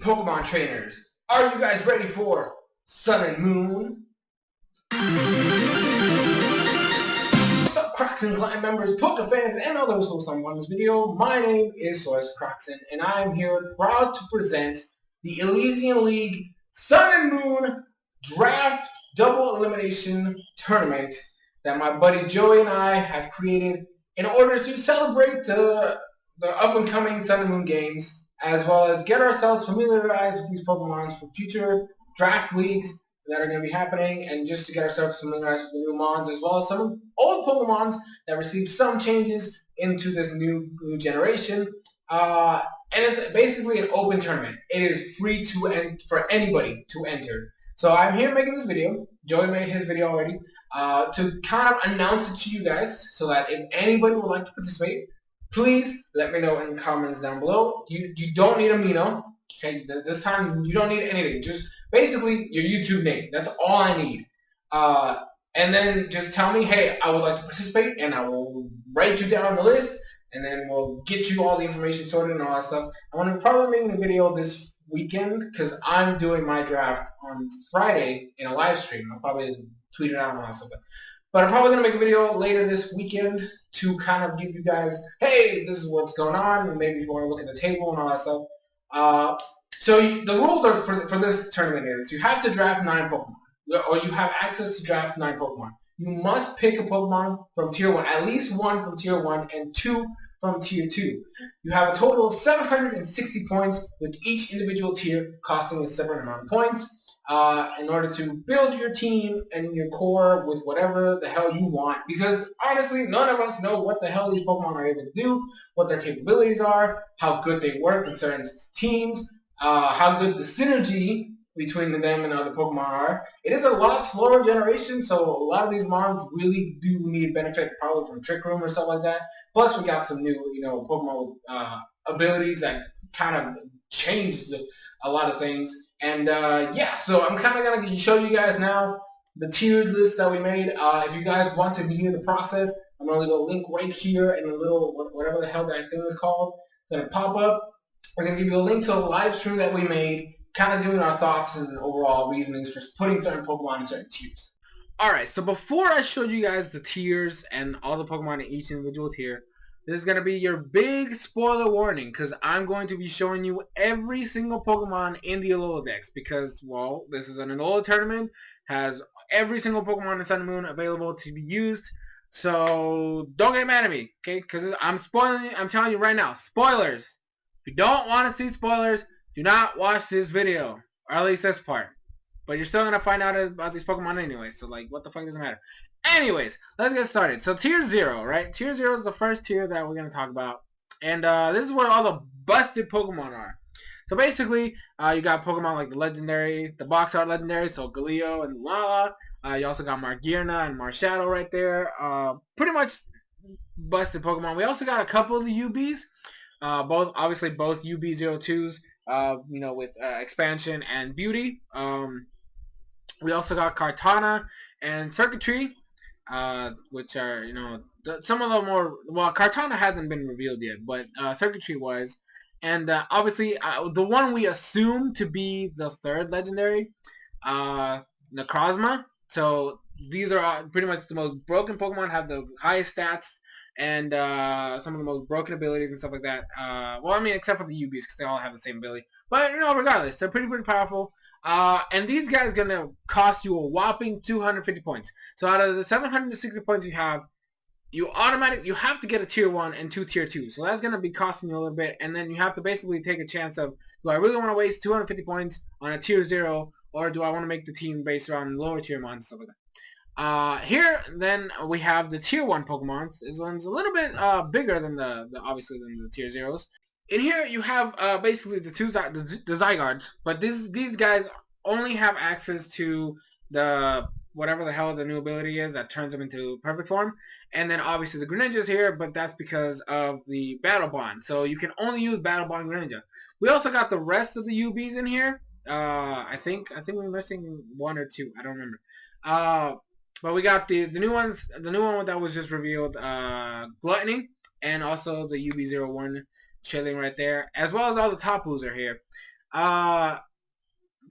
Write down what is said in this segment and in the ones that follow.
Pokemon trainers, are you guys ready for Sun and Moon? What's up, Crockxen Clan members, Poke fans, and others hosts on this video? My name is SoresanCrockxen, and I am here proud to present the Elysian League Sun and Moon Draft Double Elimination Tournament that my buddy Joey and I have created in order to celebrate the up-and-coming Sun and Moon games, as well as get ourselves familiarized with these Pokemons for future draft leagues that are going to be happening, and just to get ourselves familiarized with the new Mons, as well as some old Pokemons that received some changes into this new generation. And it's basically an open tournament. It is free for anybody to enter. So I'm here making this video. Joey made his video already to kind of announce it to you guys, so that if anybody would like to participate, please let me know in the comments down below. You don't need Amino. Okay, this time you don't need anything. Just basically your YouTube name. That's all I need. And then just tell me, hey, I would like to participate, and I will write you down on the list, and then we'll get you all the information sorted and all that stuff. I want to probably make a video this weekend because I'm doing my draft on Friday in a live stream. I'll probably tweet it out and all that stuff. But I'm probably going to make a video later this weekend to kind of give you guys, hey, this is what's going on, and maybe if you want to look at the table and all that stuff. So the rules are for this tournament is you have to draft 9 Pokemon, or you have access to draft 9 Pokemon. You must pick a Pokemon from Tier 1, at least 1 from Tier 1 and 2 from Tier 2. You have a total of 760 points, with each individual tier costing a separate amount of points. In order to build your team and your core with whatever the hell you want, because honestly none of us know what the hell these Pokemon are able to do, what their capabilities are, how good they work in certain teams, how good the synergy between them and other Pokemon are. It is a lot slower generation, so a lot of these Mons really do need benefit probably from Trick Room or stuff like that. Plus we got some new Pokemon with abilities that kind of changed a lot of things. And yeah, so I'm kind of going to show you guys now the tiered list that we made. If you guys want to begin the process, I'm going to leave a link right here in a little, whatever the hell that thing is called, it's going to pop up. I'm going to give you a link to a live stream that we made, kind of doing our thoughts and overall reasonings for putting certain Pokemon in certain tiers. Alright, so before I show you guys the tiers and all the Pokemon in each individual tier, this is going to be your big spoiler warning, because I'm going to be showing you every single Pokemon in the Alola Dex, because, well, this is an Alola tournament, has every single Pokemon in Sun and Moon available to be used, so don't get mad at me, okay, because I'm telling you right now, spoilers. If you don't want to see spoilers, do not watch this video, or at least this part, but you're still going to find out about these Pokemon anyway, so, like, what the fuck does it matter? Anyways, let's get started. So Tier 0, right? Tier 0 is the first tier that we're going to talk about. And this is where all the busted Pokemon are. So basically, you got Pokemon like the Legendary, the Box Art Legendary, so Galio and Lala. You also got Margirna and Marshadow right there. Pretty much busted Pokemon. We also got a couple of the UBs. Obviously both UB02s, with Expansion and Beauty. We also got Kartana and Circuitry. Which are, some of the more, well, Kartana hasn't been revealed yet, but Circuitry was, and obviously the one we assume to be the third legendary, Necrozma. So these are pretty much the most broken Pokemon, have the highest stats, and some of the most broken abilities and stuff like that. Well, I mean, except for the UBs, because they all have the same ability, but regardless, they're pretty powerful. And these guys are going to cost you a whopping 250 points. So out of the 760 points you have, you have to get a Tier 1 and 2 Tier 2. So that's going to be costing you a little bit. And then you have to basically take a chance of, do I really want to waste 250 points on a Tier 0, or do I want to make the team based around lower Tier Mons and stuff like that? Here, then, we have the Tier 1 Pokemon. This one's a little bit bigger than obviously than the Tier 0s. In here, you have basically the Zygardes, but these guys only have access to the whatever the hell the new ability is that turns them into perfect form, and then obviously the Greninja's here, but that's because of the Battle Bond. So you can only use Battle Bond Greninja. We also got the rest of the UBs in here. I think we're missing 1 or 2. I don't remember. But we got the new ones. The new one that was just revealed, Gluttony, and also the UB01. Chilling right there, as well as all the Tapus are here. I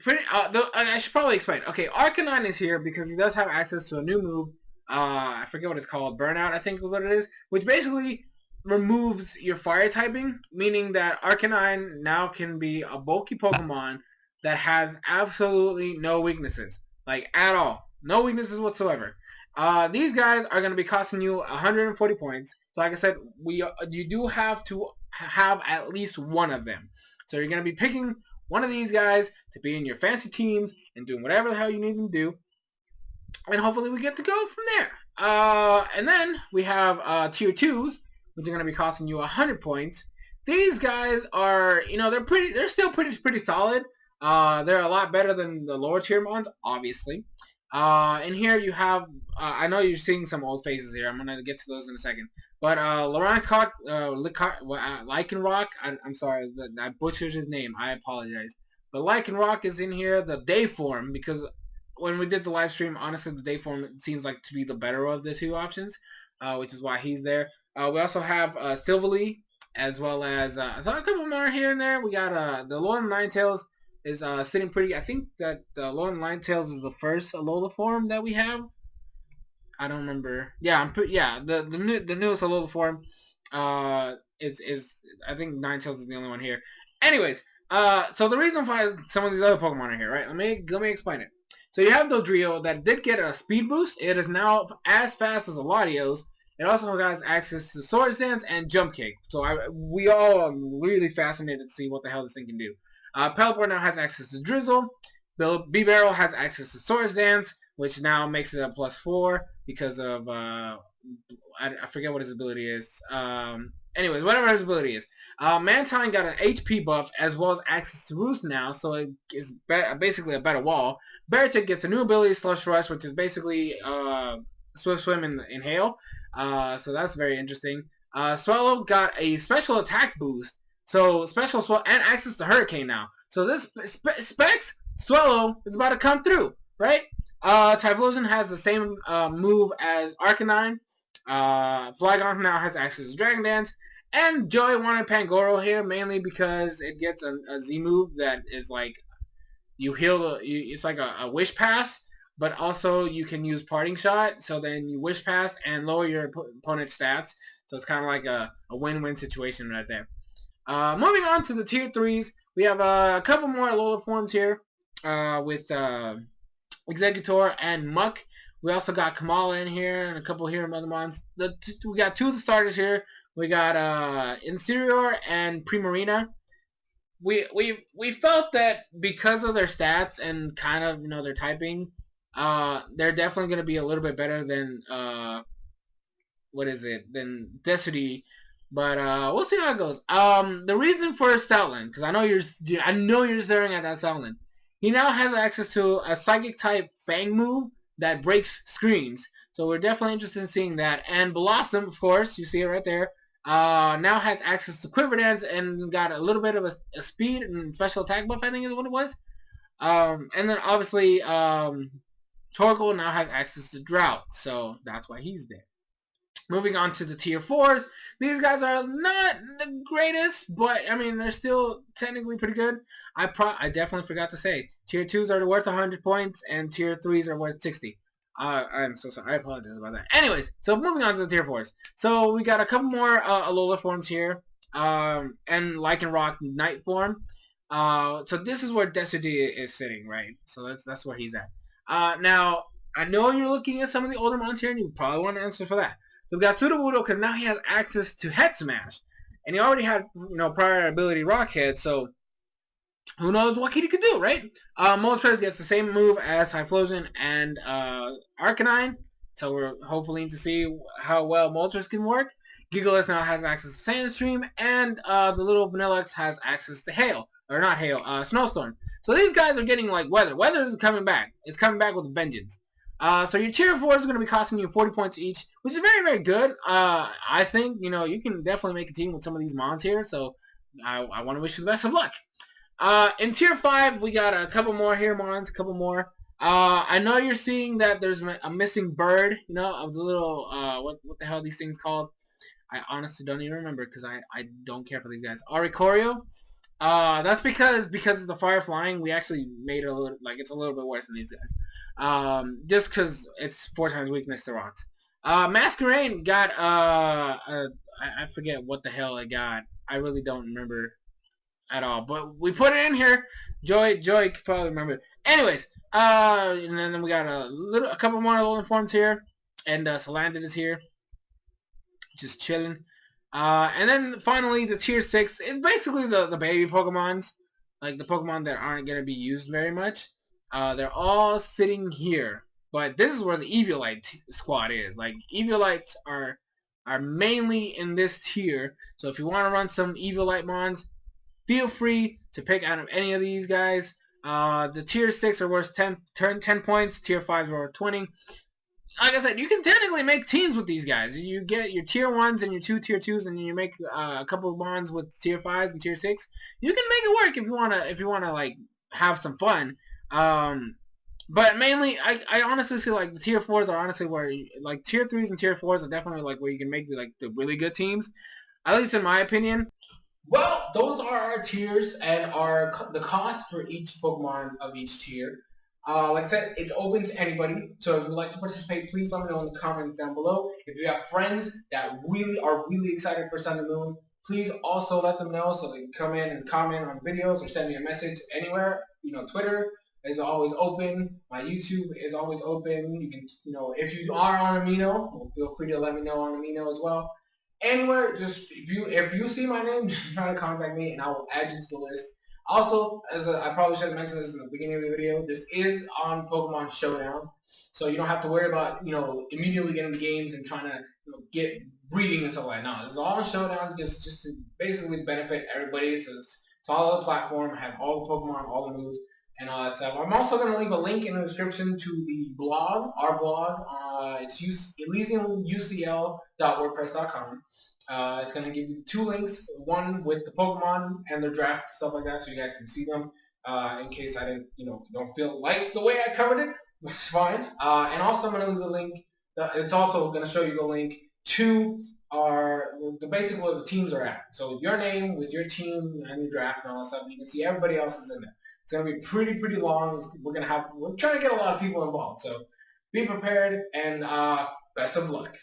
should probably explain. Okay, Arcanine is here because he does have access to a new move. I forget what it's called. Burnout, I think is what it is. Which basically removes your fire typing, meaning that Arcanine now can be a bulky Pokemon that has absolutely no weaknesses. Like, at all. No weaknesses whatsoever. These guys are going to be costing you 140 points. So like I said, you do have to have at least one of them. So you're going to be picking one of these guys to be in your fancy teams and doing whatever the hell you need to do. And hopefully we get to go from there. And then we have tier 2s, which are going to be costing you 100 points. These guys are, they're still pretty solid. They're a lot better than the lower tier ones, obviously. And here you have, I know you're seeing some old faces here. I'm going to get to those in a second. But Lycanroc, I'm sorry, I butchered his name. I apologize. But Lycanroc is in here, the day form, because when we did the live stream, honestly, the day form seems like to be the better of the two options, which is why he's there. We also have Silvally, as well as so a couple more here and there. We got the Alolan Ninetales is sitting pretty. I think that the Alolan Ninetales is the first Alola form that we have. I don't remember. Yeah, the newest Alola form. Is I think Ninetales is the only one here. Anyways, so the reason why some of these other Pokemon are here, right? Let me explain it. So you have Dodrio that did get a speed boost. It is now as fast as a Latios. It also has access to Sword Dance and Jump Kick. So we all are really fascinated to see what the hell this thing can do. Pelipper now has access to Drizzle. B-Barrel has access to Sword Dance, which now makes it a +4 because of I forget what his ability is. Anyways, whatever his ability is. Mantine got an HP buff as well as access to Roost now, so it is basically a better wall. Beartic gets a new ability, Slush Rush, which is basically Swift Swim and Hail. So that's very interesting. Swallow got a special attack boost, so special Swallow and access to Hurricane now. So this Specs Swallow is about to come through, right? Typhlosion has the same move as Arcanine. Flygon now has access to Dragon Dance. And Joey wanted Pangoro here mainly because it gets a Z move that is like you heal. It's like a Wish Pass, but also you can use Parting Shot. So then you Wish Pass and lower your opponent's stats. So it's kind of like a win-win situation right there. Moving on to the tier 3s, we have a couple more Alola forms here with Exeggutor and Muck. We also got Kamala in here and a couple here of other mons. We got two of the starters here. We got Incineroar and Primarina. We felt that because of their stats and kind of their typing, they're definitely going to be a little bit better than than Desity. But we'll see how it goes. The reason for Stoutland, because I know you're staring at that Stoutland. He now has access to a Psychic type Fang move that breaks screens. So we're definitely interested in seeing that. And Blossom, of course, you see it right there, now has access to Quiver Dance and got a little bit of a speed and special attack buff, I think is what it was. And then obviously Torkoal now has access to Drought, so that's why he's there. Moving on to the tier 4s, these guys are not the greatest, but I mean they're still technically pretty good. I definitely forgot to say tier 2s are worth 100 points and tier 3s are worth 60. I'm so sorry. I apologize about that. Anyways, so moving on to the tier 4s. So we got a couple more Alola forms here, and Lycanroc Night form. So this is where Desity is sitting, right? So that's where he's at. Now I know you're looking at some of the older mons here, and you probably want to answer for that. So we got Sudowoodo because now he has access to Head Smash. And he already had, prior ability Rock Head, so who knows what he could do, right? Moltres gets the same move as Typhlosion and Arcanine. So we're hopefully to see how well Moltres can work. Gigalith now has access to Sandstream, and the little Vanilluxe has access to Hail. Or not Hail, Snowstorm. So these guys are getting like Weather. Weather is coming back. It's coming back with a vengeance. So your tier 4 is going to be costing you 40 points each, which is very, very good. I think, you can definitely make a team with some of these mons here, so I want to wish you the best of luck. In tier 5, we got a couple more here, mons, a couple more. I know you're seeing that there's a missing bird, of the little, what the hell are these things called? I honestly don't even remember because I don't care for these guys. Oricorio. That's because of the fire flying, we actually made it a little like it's a little bit worse than these guys. Just because it's 4 times weakness to rocks. Masquerade got I forget what the hell it got. I really don't remember at all. But we put it in here. Joy could probably remember it. Anyways, and then we got a couple more little informs here, and Solandit is here, just chilling. And then finally the tier 6 is basically the baby Pokemons, like the Pokemon that aren't gonna be used very much. They're all sitting here, but this is where the Eviolite squad is. Like Eviolites are mainly in this tier. So if you want to run some Eviolite mons, feel free to pick out of any of these guys. The tier 6 are worth 10 points. Tier 5s are worth 20. Like I said, you can technically make teams with these guys. You get your tier 1s and your 2 tier 2s, and you make a couple of bonds with tier 5s and tier 6. You can make it work if you wanna like have some fun. But mainly, I honestly see like the tier 4s are honestly where like tier 3s and tier 4s are definitely like where you can make the really good teams. At least in my opinion. Well, those are our tiers and the cost for each Pokemon of each tier. Like I said, it's open to anybody. So if you'd like to participate, please let me know in the comments down below. If you have friends that are really excited for Sun and Moon, please also let them know so they can come in and comment on videos or send me a message anywhere. Twitter is always open. My YouTube is always open. You can, if you are on Amino, feel free to let me know on Amino as well. Anywhere, just if you see my name, just try to contact me and I will add you to the list. Also, I probably should have mentioned this in the beginning of the video, this is on Pokemon Showdown, so you don't have to worry about immediately getting the games and trying to get breeding and stuff like that. No, this is all on Showdown just to basically benefit everybody. So it's all the platform, has all the Pokemon, all the moves, and all that stuff. I'm also going to leave a link in the description to the blog, our blog. It's ElysiumUCL.wordpress.com. It's going to give you 2 links, one with the Pokemon and their draft, stuff like that, so you guys can see them. In case I didn't, don't feel like the way I covered it, it's fine. And also I'm going to leave a link. It's also going to show you the link to the basic where the teams are at. So your name with your team and your draft and all that stuff. You can see everybody else is in there. It's going to be pretty long. We're trying to get a lot of people involved. So be prepared and best of luck.